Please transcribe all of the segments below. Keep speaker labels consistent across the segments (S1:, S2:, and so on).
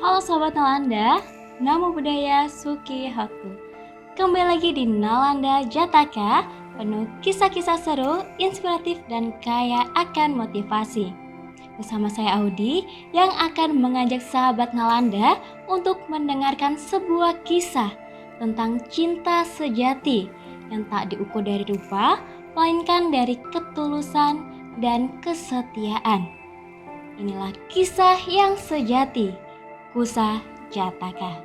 S1: Halo Sobat Nalanda, Namo Buddhaya Suki Hotu. Kembali lagi di Nalanda Jataka, penuh kisah-kisah seru, inspiratif, dan kaya akan motivasi. Bersama saya Audi yang akan mengajak sahabat Nalanda untuk mendengarkan sebuah kisah tentang cinta sejati yang tak diukur dari rupa, melainkan dari ketulusan dan kesetiaan. Inilah kisah yang sejati, Kusa Jataka.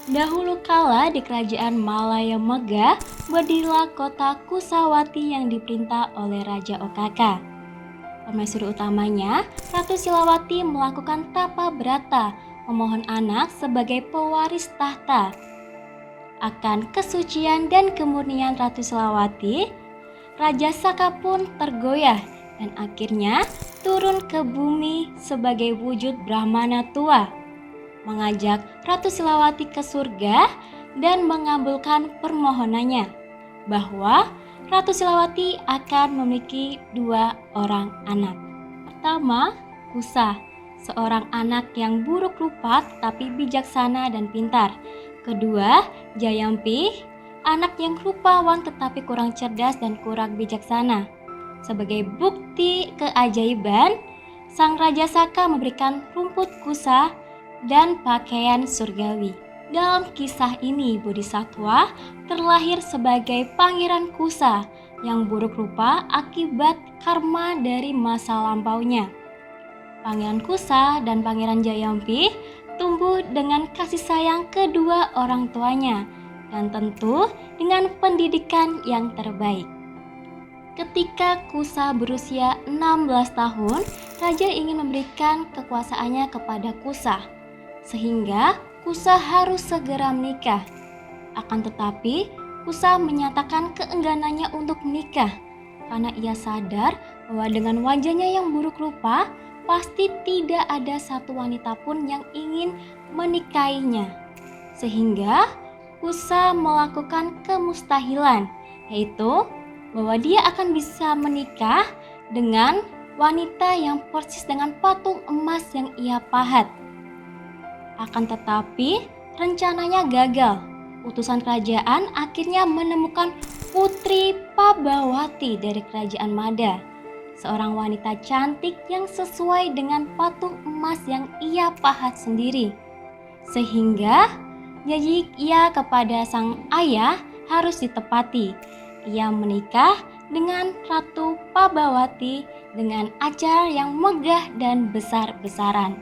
S1: Dahulu kala di kerajaan Malaya Megah berdirilah kota Kusawati yang diperintah oleh Raja Okaka. Permaisuri utamanya, Ratu Silawati melakukan tapa brata memohon anak sebagai pewaris tahta. Akan kesucian dan kemurnian Ratu Silawati, Raja Saka pun tergoyah dan akhirnya turun ke bumi sebagai wujud Brahmana tua, mengajak Ratu Silawati ke surga dan mengabulkan permohonannya bahwa Ratu Silawati akan memiliki 2 orang anak. Pertama, Kusa, seorang anak yang buruk rupa tetapi bijaksana dan pintar. Kedua, Jayampi, anak yang rupawan tetapi kurang cerdas dan kurang bijaksana. Sebagai bukti keajaiban, Sang Raja Saka memberikan rumput Kusa dan pakaian surgawi. Dalam kisah ini, Bodhisattva terlahir sebagai Pangeran Kusa yang buruk rupa akibat karma dari masa lampaunya. Pangeran Kusa dan Pangeran Jayampi tumbuh dengan kasih sayang kedua orang tuanya dan tentu dengan pendidikan yang terbaik. Ketika Kusa berusia 16 tahun, Raja ingin memberikan kekuasaannya kepada Kusa, sehingga Kusa harus segera menikah. Akan tetapi, Kusa menyatakan keengganannya untuk menikah karena ia sadar bahwa dengan wajahnya yang buruk rupa, pasti tidak ada satu wanita pun yang ingin menikahinya. Sehingga Kusa melakukan kemustahilan, yaitu bahwa dia akan bisa menikah dengan wanita yang persis dengan patung emas yang ia pahat. Akan tetapi, rencananya gagal. Utusan kerajaan akhirnya menemukan Putri Pabawati dari kerajaan Mada, seorang wanita cantik yang sesuai dengan patung emas yang ia pahat sendiri. Sehingga janji ia kepada sang ayah harus ditepati. Ia menikah dengan Ratu Pabawati dengan acara yang megah dan besar-besaran.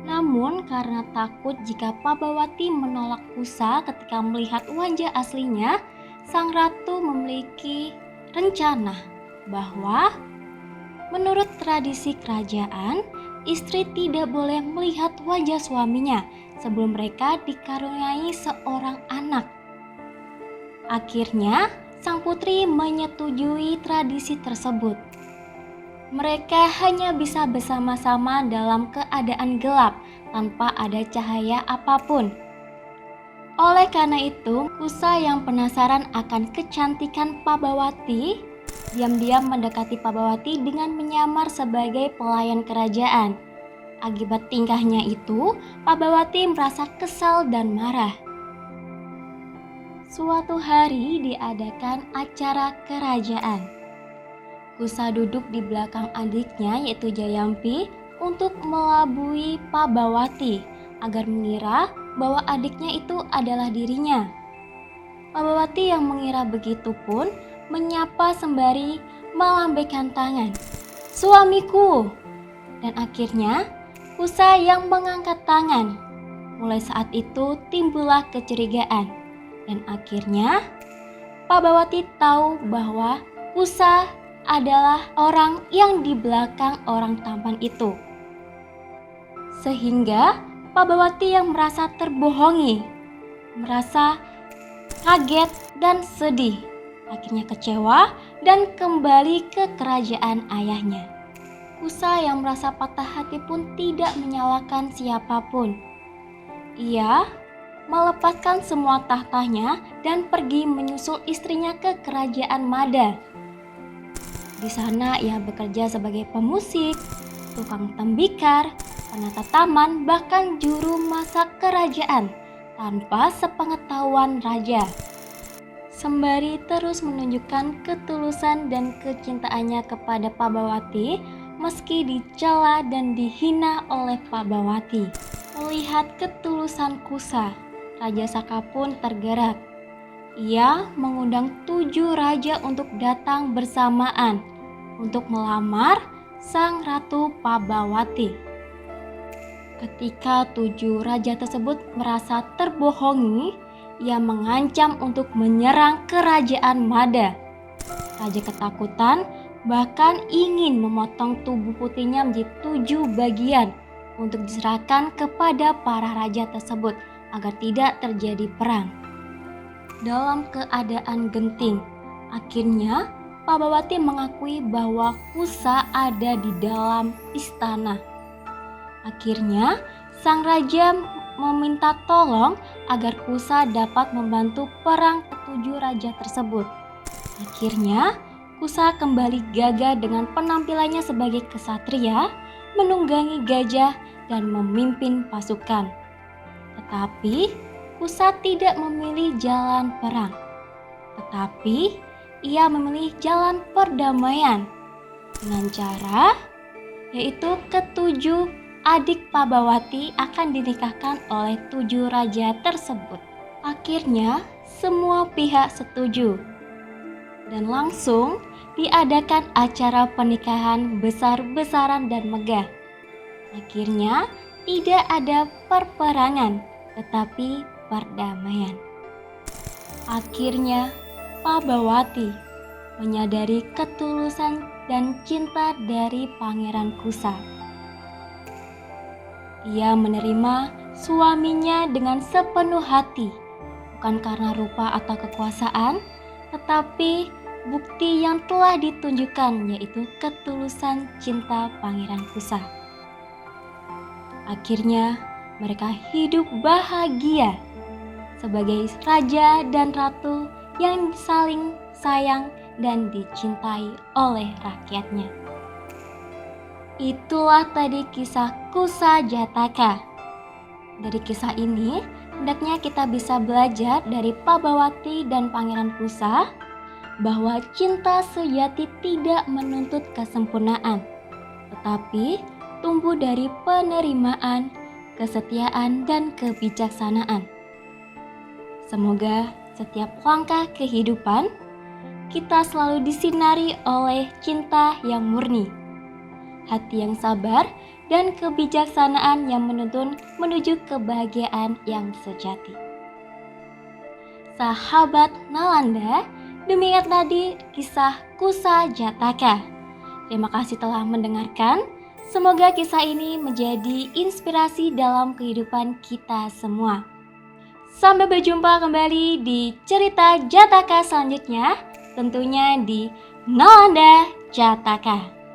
S1: Namun karena takut jika Pabawati menolak Kusa ketika melihat wajah aslinya, sang ratu memiliki rencana bahwa menurut tradisi kerajaan, istri tidak boleh melihat wajah suaminya sebelum mereka dikaruniai seorang anak. Akhirnya, sang putri menyetujui tradisi tersebut. Mereka hanya bisa bersama-sama dalam keadaan gelap tanpa ada cahaya apapun. Oleh karena itu, Kusa yang penasaran akan kecantikan Pabawati diam-diam mendekati Pabawati dengan menyamar sebagai pelayan kerajaan. Akibat tingkahnya itu, Pabawati merasa kesal dan marah. Suatu hari diadakan acara kerajaan. Kusa duduk di belakang adiknya yaitu Jayampi untuk melabui Pabawati agar mengira bahwa adiknya itu adalah dirinya. Pabawati yang mengira begitu pun menyapa sembari melambaikan tangan, "Suamiku!" Dan akhirnya Kusa yang mengangkat tangan. Mulai saat itu timbullah kecurigaan dan akhirnya Pabawati tahu bahwa Kusa adalah orang yang di belakang orang tampan itu. Sehingga Pabawati yang merasa terbohongi, merasa kaget dan sedih, akhirnya kecewa dan kembali ke kerajaan ayahnya. Kusa yang merasa patah hati pun tidak menyalahkan siapapun. Ia melepaskan semua tahtanya dan pergi menyusul istrinya ke kerajaan Mada. Di sana ia bekerja sebagai pemusik, tukang tembikar, penata taman, bahkan juru masak kerajaan tanpa sepengetahuan raja. Sembari terus menunjukkan ketulusan dan kecintaannya kepada Pabawati, meski dicela dan dihina oleh Pabawati. Melihat ketulusan Kusa, Raja Saka pun tergerak. Ia mengundang 7 raja untuk datang bersamaan untuk melamar sang Ratu Pabawati. Ketika 7 raja tersebut merasa terbohongi, ia mengancam untuk menyerang kerajaan Mada. Raja ketakutan bahkan ingin memotong tubuh putrinya menjadi 7 bagian untuk diserahkan kepada para raja tersebut agar tidak terjadi perang. Dalam keadaan genting, akhirnya Pabawati mengakui bahwa Kusa ada di dalam istana. Akhirnya sang raja meminta tolong agar Kusa dapat membantu perang ke-7 raja tersebut. Akhirnya Kusa kembali gagah dengan penampilannya sebagai kesatria, menunggangi gajah dan memimpin pasukan. Tetapi Kusa tidak memilih jalan perang, tetapi ia memilih jalan perdamaian dengan cara yaitu ke-7 adik Pabawati akan dinikahkan oleh 7 raja tersebut. Akhirnya semua pihak setuju dan langsung diadakan acara pernikahan besar-besaran dan megah. Akhirnya tidak ada perperangan, tetapi perdamaian. Akhirnya Pabawati menyadari ketulusan dan cinta dari Pangeran Kusa. Ia menerima suaminya dengan sepenuh hati, bukan karena rupa atau kekuasaan, tetapi bukti yang telah ditunjukkan yaitu ketulusan cinta Pangeran Kusa. Akhirnya mereka hidup bahagia sebagai raja dan ratu yang saling sayang dan dicintai oleh rakyatnya. Itulah tadi kisah Kusa Jataka. Dari kisah ini, hendaknya kita bisa belajar dari Pabawati dan Pangeran Kusa bahwa cinta sejati tidak menuntut kesempurnaan, tetapi tumbuh dari penerimaan, kesetiaan, dan kebijaksanaan. Semoga setiap langkah kehidupan kita selalu disinari oleh cinta yang murni, hati yang sabar, dan kebijaksanaan yang menuntun menuju kebahagiaan yang sejati. Sahabat Nalanda, demikian tadi kisah Kusa Jataka. Terima kasih telah mendengarkan. Semoga kisah ini menjadi inspirasi dalam kehidupan kita semua. Sampai berjumpa kembali di cerita Jataka selanjutnya, tentunya di Nalanda Jataka.